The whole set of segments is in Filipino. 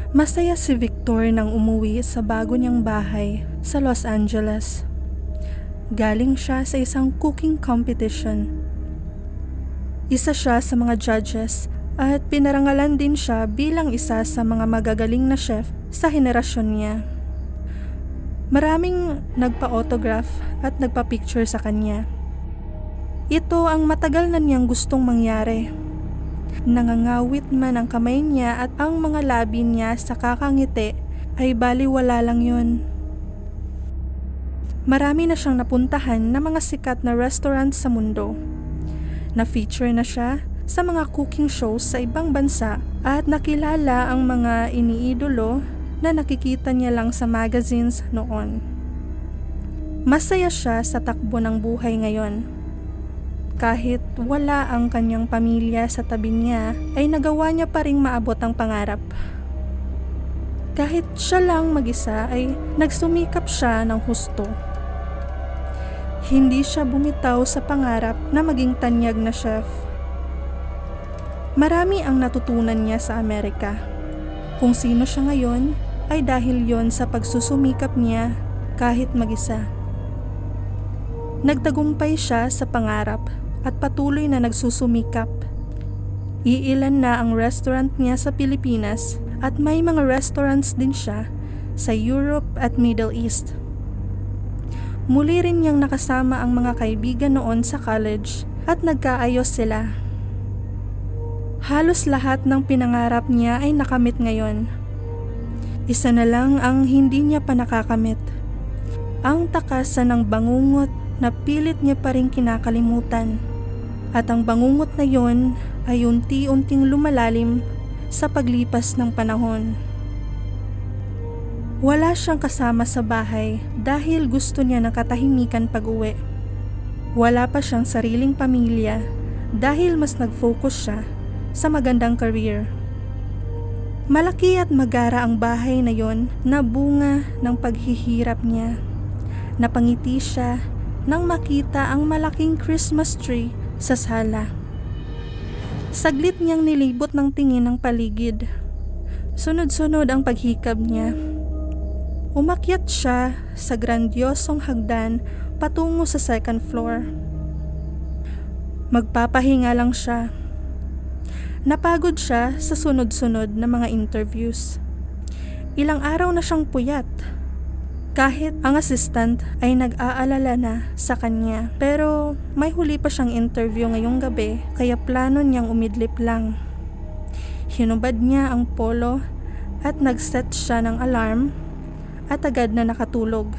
Masaya si Victor nang umuwi sa bago niyang bahay sa Los Angeles. Galing siya sa isang cooking competition. Isa siya sa mga judges at pinarangalan din siya bilang isa sa mga magagaling na chef sa henerasyon niya. Maraming nagpa-autograph at nagpa-picture sa kanya. Ito ang matagal na niyang gustong mangyari. Nangangawit man ang kamay niya at ang mga labi niya sa kakangiti ay baliwala lang yun. Marami na siyang napuntahan na mga sikat na restaurant sa mundo. Na-feature na siya sa mga cooking shows sa ibang bansa at nakilala ang mga iniidolo na nakikita niya lang sa magazines noon. Masaya siya sa takbo ng buhay ngayon. Kahit wala ang kanyang pamilya sa tabi niya, ay nagawa niya pa ring maabot ang pangarap. Kahit siya lang mag-isa ay nagsumikap siya ng husto. Hindi siya bumitaw sa pangarap na maging tanyag na chef. Marami ang natutunan niya sa Amerika. Kung sino siya ngayon ay dahil yon sa pagsusumikap niya kahit mag-isa. Nagtagumpay siya sa pangarap at patuloy na nagsusumikap. Iilan na ang restaurant niya sa Pilipinas at may mga restaurants din siya sa Europe at Middle East. Muli rin niyang nakasama ang mga kaibigan noon sa college at nagkaayos sila. Halos lahat ng pinangarap niya ay nakamit ngayon. Isa na lang ang hindi niya pa nakakamit. Ang takasan ng bangungot na pilit niya pa rin kinakalimutan. At ang bangungot na yon ay unti-unting lumalalim sa paglipas ng panahon. Wala siyang kasama sa bahay dahil gusto niya ng katahimikan pag-uwi. Wala pa siyang sariling pamilya dahil mas nag-focus siya sa magandang career. Malaki at magara ang bahay na yon na bunga ng paghihirap niya. Napangiti siya nang makita ang malaking Christmas tree sa sala. Saglit niyang nilibot ng tingin ang paligid. Sunod-sunod ang paghikab niya. Umakyat siya sa grandiosong hagdan patungo sa second floor. Magpapahinga lang siya. Napagod siya sa sunod-sunod na mga interviews. Ilang araw na siyang puyat. Kahit ang assistant ay nag-aalala na sa kanya. Pero may huli pa siyang interview ngayong gabi kaya plano niyang umidlip lang. Hinubad niya ang polo at nag-set siya ng alarm at agad na nakatulog.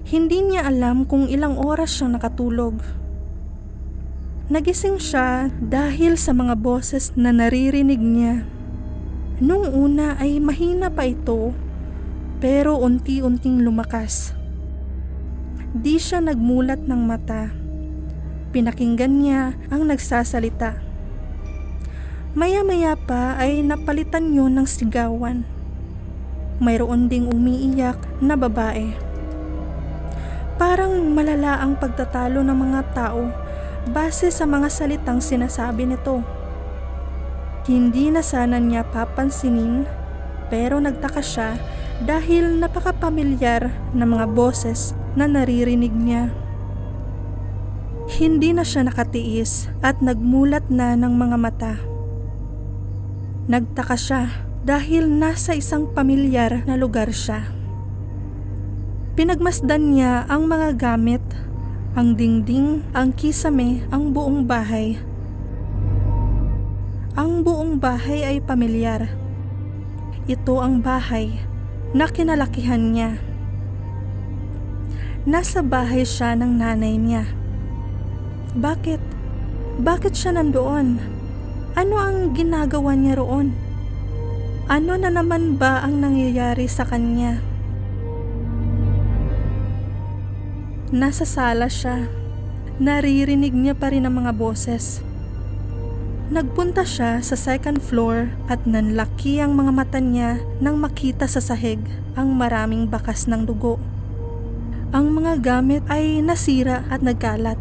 Hindi niya alam kung ilang oras siyang nakatulog. Nagising siya dahil sa mga boses na naririnig niya. Nung una ay mahina pa ito, pero unti-unting lumakas. Di siya nagmulat ng mata. Pinakinggan niya ang nagsasalita. Maya-maya pa ay napalitan yun ng sigawan. Mayroon ding umiiyak na babae. Parang malala ang pagtatalo ng mga tao base sa mga salitang sinasabi nito. Hindi na sana niya papansinin pero nagtaka siya dahil napakapamilyar na mga boses na naririnig niya. Hindi na siya nakatiis at nagmulat na ng mga mata. Nagtaka siya dahil nasa isang pamilyar na lugar siya. Pinagmasdan niya ang mga gamit, ang dingding, ang kisame, ang buong bahay. Ang buong bahay ay pamilyar. Ito ang bahay na kinalakihan niya. Nasa bahay siya ng nanay niya. Bakit? Bakit siya nandoon? Ano ang ginagawa niya roon? Ano na naman ba ang nangyayari sa kanya? Nasa sala siya. Naririnig niya pa rin ang mga boses. Nagpunta siya sa second floor at nanlaki ang mga mata niya nang makita sa sahig ang maraming bakas ng dugo. Ang mga gamit ay nasira at nagkalat.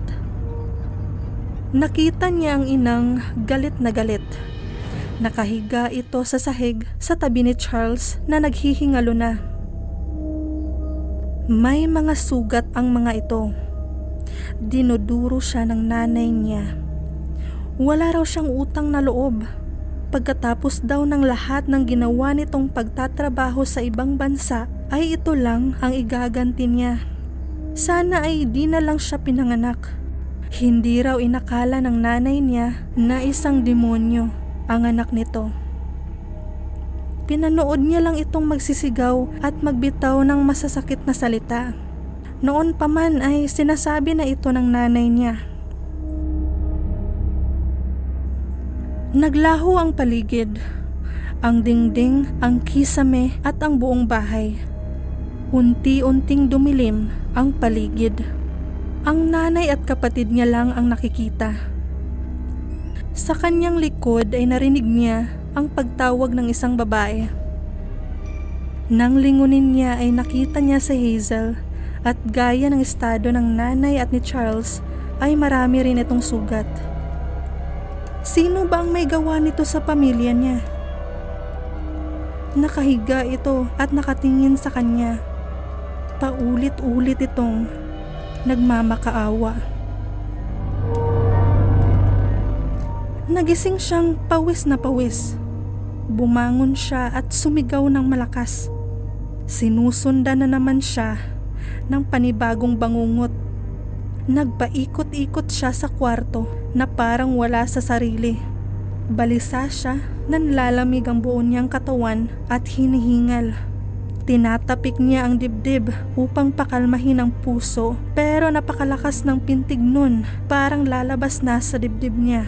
Nakita niya ang inang galit na galit. Nakahiga ito sa sahig sa tabi ni Charles na naghihingalo na. May mga sugat ang mga ito. Dinuduro siya ng nanay niya. Wala raw siyang utang na loob. Pagkatapos daw ng lahat ng ginawa nitong pagtatrabaho sa ibang bansa, ay ito lang ang igaganti niya. Sana ay di na lang siya pinanganak. Hindi raw inakala ng nanay niya na isang demonyo ang anak nito. Pinanood niya lang itong magsisigaw at magbitaw ng masasakit na salita. Noon pa man ay sinasabi na ito ng nanay niya. Naglaho ang paligid, ang dingding, ang kisame at ang buong bahay. Unti-unting dumilim ang paligid. Ang nanay at kapatid niya lang ang nakikita. Sa kanyang likod ay narinig niya ang pagtawag ng isang babae. Nang lingunin niya ay nakita niya si Hazel at gaya ng estado ng nanay at ni Charles ay marami rin itong sugat. Sino ba ang may gawa nito sa pamilya niya? Nakahiga ito at nakatingin sa kanya. Paulit-ulit itong nagmamakaawa. Nagising siyang pawis na pawis. Bumangon siya at sumigaw ng malakas. Sinusundan na naman siya ng panibagong bangungot. Nagpaikot-ikot siya sa kwarto na parang wala sa sarili. Balisa siya, nanlalamig ang buo niyang katawan at hinihingal. Tinatapik niya ang dibdib upang pakalmahin ang puso, pero napakalakas ng pintig nun, parang lalabas na sa dibdib niya.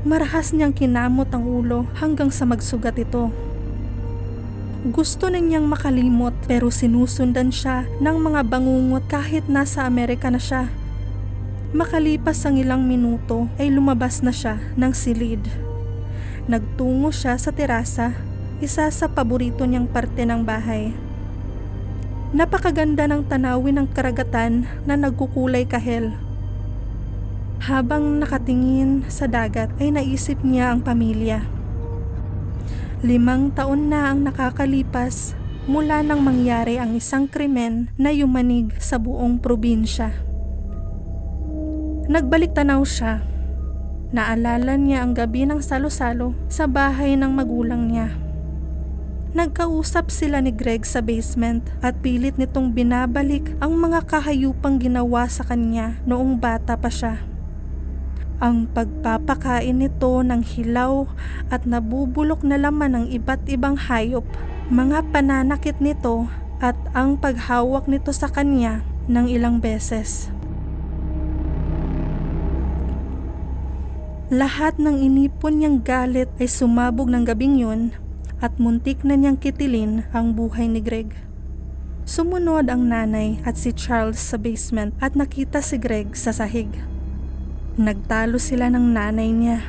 Marahas niyang kinamot ang ulo hanggang sa magsugat ito. Gusto na niyang makalimot pero sinusundan siya ng mga bangungot kahit nasa Amerika na siya. Makalipas ang ilang minuto ay lumabas na siya ng silid. Nagtungo siya sa terasa, isa sa paborito niyang parte ng bahay. Napakaganda ng tanawin ng karagatan na nagkukulay kahel. Habang nakatingin sa dagat ay naisip niya ang pamilya. 5 taon na ang nakakalipas mula nang mangyari ang isang krimen na yumanig sa buong probinsya. Nagbalik tanaw siya. Naalala niya ang gabi ng salo-salo sa bahay ng magulang niya. Nagkausap sila ni Greg sa basement at pilit nitong binabalik ang mga kahayupang ginawa sa kanya noong bata pa siya. Ang pagpapakain nito ng hilaw at nabubulok na laman ng iba't ibang hayop, mga pananakit nito at ang paghawak nito sa kanya ng ilang beses. Lahat ng inipon niyang galit ay sumabog ng gabing yun at muntik na niyang kitilin ang buhay ni Greg. Sumunod ang nanay at si Charles sa basement at nakita si Greg sa sahig. Nagtalo sila ng nanay niya.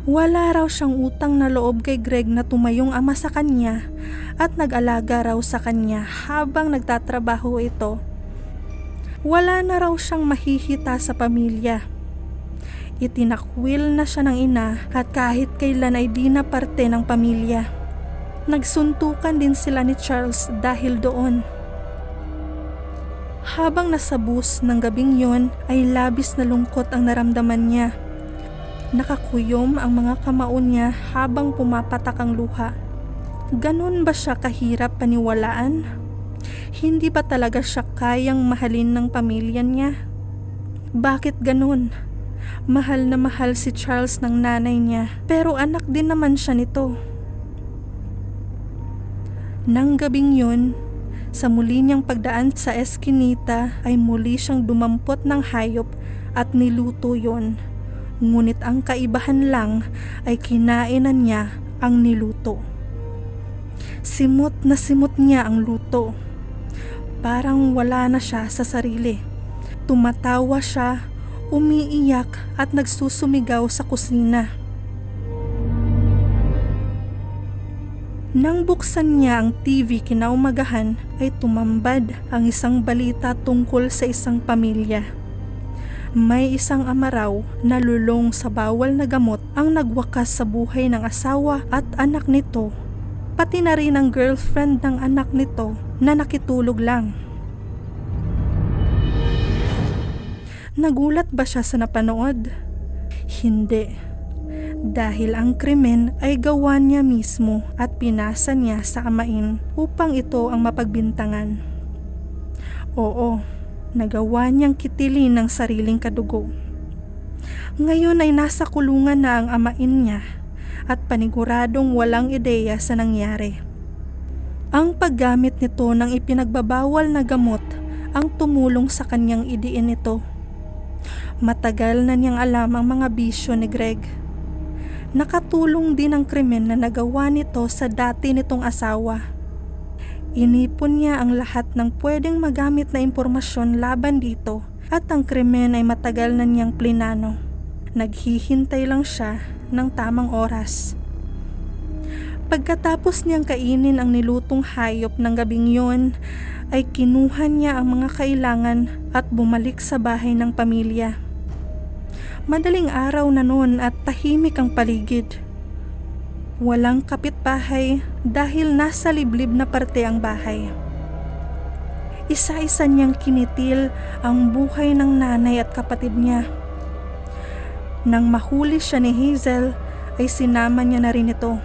Wala raw siyang utang na loob kay Greg na tumayong ama sa kanya at nag-alaga raw sa kanya habang nagtatrabaho ito. Wala na raw siyang mahihita sa pamilya. Itinakwil na siya ng ina at kahit kailan ay di na parte ng pamilya. Nagsuntukan din sila ni Charles dahil doon. Habang nasa bus ng gabing yon ay labis na lungkot ang naramdaman niya. Nakakuyom ang mga kamao niya habang pumapatak ang luha. Ganun ba siya kahirap paniwalaan? Hindi ba talaga siya kayang mahalin ng pamilya niya? Bakit ganun? Mahal na mahal si Charles ng nanay niya, pero anak din naman siya nito. Nang gabing yun, sa muli niyang pagdaan sa eskinita ay muli siyang dumampot ng hayop at niluto yon. Ngunit ang kaibahan lang ay kinainan niya ang niluto. Simot na simot niya ang luto. Parang wala na siya sa sarili. Tumatawa siya, umiiyak at nagsusumigaw sa kusina. Nang buksan niya ang TV kinaumagahan ay tumambad ang isang balita tungkol sa isang pamilya. May isang ama raw na lulong sa bawal na gamot ang nagwakas sa buhay ng asawa at anak nito, pati na rin ang girlfriend ng anak nito na nakitulog lang. Nagulat ba siya sa napanood? Hindi. Dahil ang krimen ay gawa niya mismo at pinasa niya sa amain upang ito ang mapagbintangan. Oo, nagawa niyang kitilin ng sariling kadugo. Ngayon ay nasa kulungan na ang amain niya at paniguradong walang ideya sa nangyari. Ang paggamit nito ng ipinagbabawal na gamot ang tumulong sa kanyang idiin ito. Matagal na niyang alam ang mga bisyo ni Greg. Nakatulong din ang krimen na nagawa nito sa dati nitong asawa. Inipon niya ang lahat ng pwedeng magamit na impormasyon laban dito at ang krimen ay matagal na niyang plinano. Naghihintay lang siya ng tamang oras. Pagkatapos niyang kainin ang nilutong hayop ng gabing yun, ay kinuha niya ang mga kailangan at bumalik sa bahay ng pamilya. Madaling araw na noon at tahimik ang paligid. Walang kapitbahay dahil nasa liblib na parte ang bahay. Isa-isa niyang kinitil ang buhay ng nanay at kapatid niya. Nang mahuli siya ni Hazel, ay sinama niya na rin ito.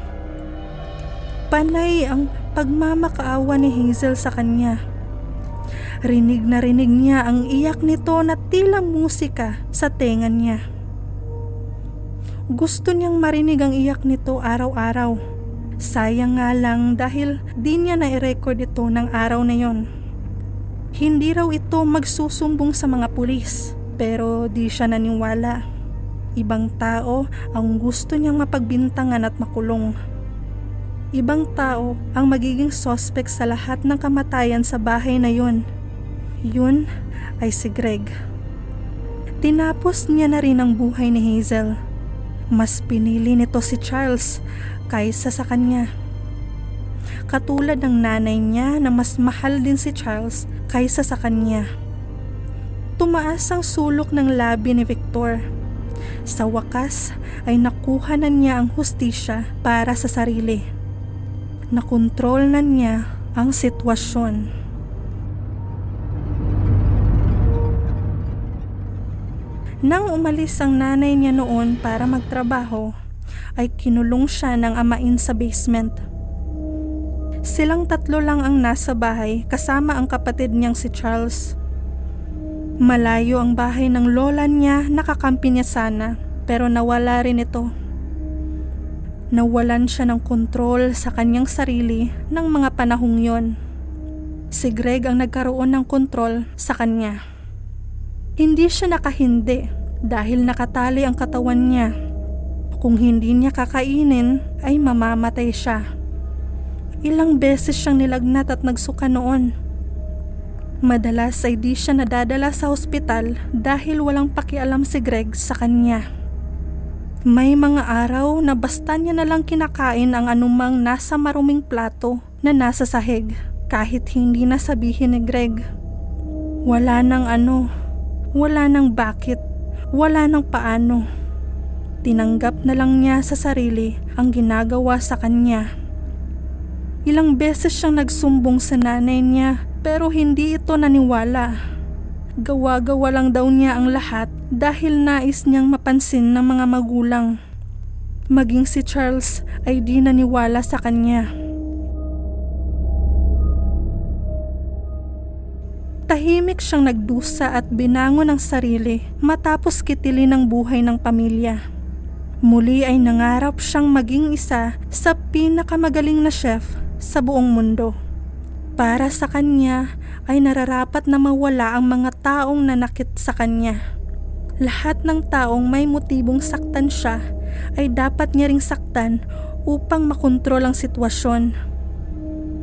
Panay ang pagmamakaawa ni Hazel sa kanya. Rinig na rinig niya ang iyak nito na tila musika sa tenga niya. Gusto niyang marinig ang iyak nito araw-araw. Sayang nga lang dahil di niya na-record ito ng araw na yon. Hindi raw ito magsusumbong sa mga pulis, pero di siya naniwala. Ibang tao ang gusto niyang mapagbintangan at makulong. Ibang tao ang magiging suspect sa lahat ng kamatayan sa bahay na yon. Yun ay si Greg. Tinapos niya na rin ang buhay ni Hazel. Mas pinili nito si Charles kaysa sa kanya. Katulad ng nanay niya na mas mahal din si Charles kaysa sa kanya. Tumaas ang sulok ng labi ni Victor. Sa wakas ay nakuha na niya ang hustisya para sa sarili. Nakontrol na niya ang sitwasyon. Nang umalis ang nanay niya noon para magtrabaho, ay kinulong siya ng amain sa basement. Silang tatlo lang ang nasa bahay kasama ang kapatid niyang si Charles. Malayo ang bahay ng lola niya, nakakampi niya sana, pero nawala rin ito. Nawalan siya ng kontrol sa kanyang sarili ng mga panahong yon. Si Greg ang nagkaroon ng kontrol sa kanya. Hindi siya nakahindi dahil nakatali ang katawan niya. Kung hindi niya kakainin ay mamamatay siya. Ilang beses siyang nilagnat at nagsuka noon. Madalas ay di siya nadadala sa ospital dahil walang pakialam si Greg sa kanya. May mga araw na basta niya na lang kinakain ang anumang nasa maruming plato na nasa sahig kahit hindi na sabihin ni Greg. Wala nang wala nang bakit, wala nang paano. Tinanggap na lang niya sa sarili ang ginagawa sa kanya. Ilang beses siyang nagsumbong sa nanay niya pero hindi ito naniwala. Gawa-gawa lang daw niya ang lahat dahil nais niyang mapansin ng mga magulang. Maging si Charles ay di naniwala sa kanya. Tahimik siyang nagdusa at binangon ang sarili matapos kitilin ang buhay ng pamilya. Muli ay nangarap siyang maging isa sa pinakamagaling na chef sa buong mundo. Para sa kanya ay nararapat na mawala ang mga taong nanakit sa kanya. Lahat ng taong may motibong saktan siya ay dapat niya ring saktan upang makontrol ang sitwasyon.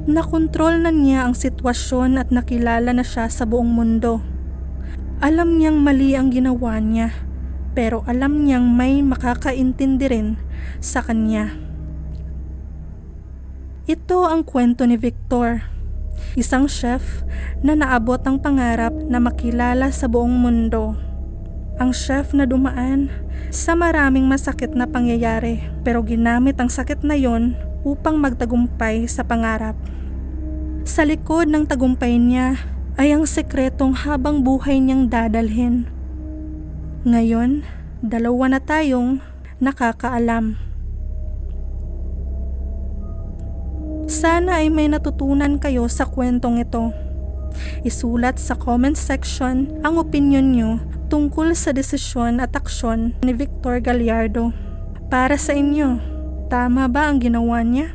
Nakontrol na niya ang sitwasyon at nakilala na siya sa buong mundo. Alam niyang mali ang ginawa niya, pero alam niyang may makakaintindi rin sa kanya. Ito ang kwento ni Victor, isang chef na naabot ang pangarap na makilala sa buong mundo. Ang chef na dumaan sa maraming masakit na pangyayari pero ginamit ang sakit na yon upang magtagumpay sa pangarap. Sa likod ng tagumpay niya ay ang sekretong habang buhay niyang dadalhin. Ngayon, dalawa na tayong nakakaalam. Sana ay may natutunan kayo sa kwentong ito. Isulat sa comment section ang opinyon nyo tungkol sa desisyon at aksyon ni Victor Gallardo. Para sa inyo, tama ba ang ginawa niya?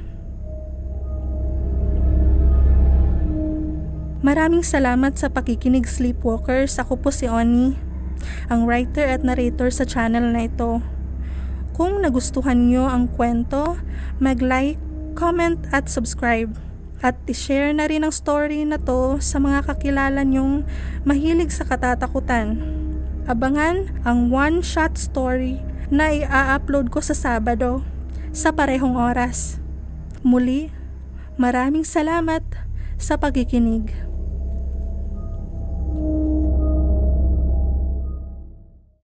Maraming salamat sa pakikinig, Sleepwalkers. Ako po si Oni, ang writer at narrator sa channel na ito. Kung nagustuhan nyo ang kwento, mag-like, comment at subscribe. At i-share na rin ang story na to sa mga kakilala nyong mahilig sa katatakutan. Abangan ang one-shot story na i-upload ko sa Sabado sa parehong oras. Muli, maraming salamat sa pakikinig.